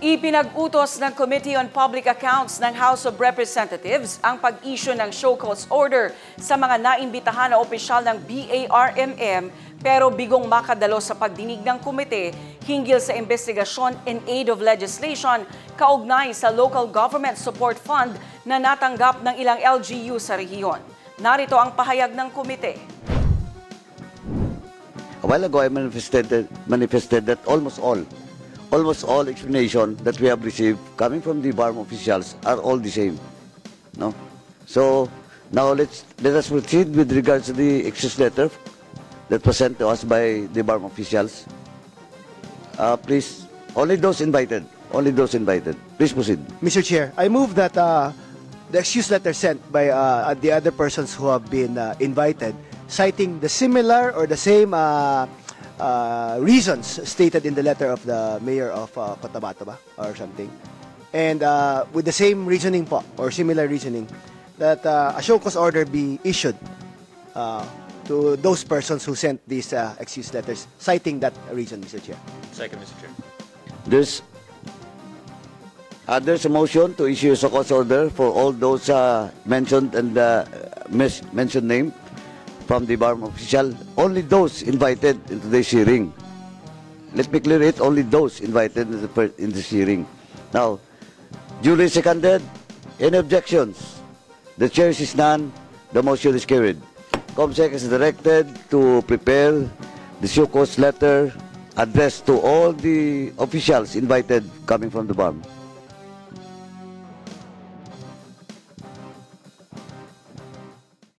Ipinag-utos ng Committee on Public Accounts ng House of Representatives ang pag-issue ng show cause order sa mga naimbitahan na opisyal ng BARMM pero bigong makadalo sa pagdinig ng komite hinggil sa investigasyon in aid of legislation kaugnay sa Local Government Support Fund na natanggap ng ilang LGU sa rehiyon. Narito ang pahayag ng komite. A while ago, I manifested that almost all explanation that we have received coming from the BARM officials are all the same. No? So now let us proceed with regards to the excuse letter that was sent to us by the BARM officials. Please, only those invited. Please proceed. Mr. Chair, I move that the excuse letter sent by the other persons who have been invited, citing the similar or the same reasons stated in the letter of the mayor of Cotabato ba? Or something, and with the same reasoning po, or similar reasoning, that a show cause order be issued to those persons who sent these excuse letters, citing that reason, Mr. Chair. Second, Mr. Chair. There's a motion to issue a show cause order for all those mentioned and mentioned name from the BARM official. Only those invited into this hearing. Let me clear it, only those invited in this hearing. Now, duly seconded. Any objections? The chair is none. The motion is carried. COMSEC is directed to prepare the show cause letter addressed to all the officials invited coming from the BARM.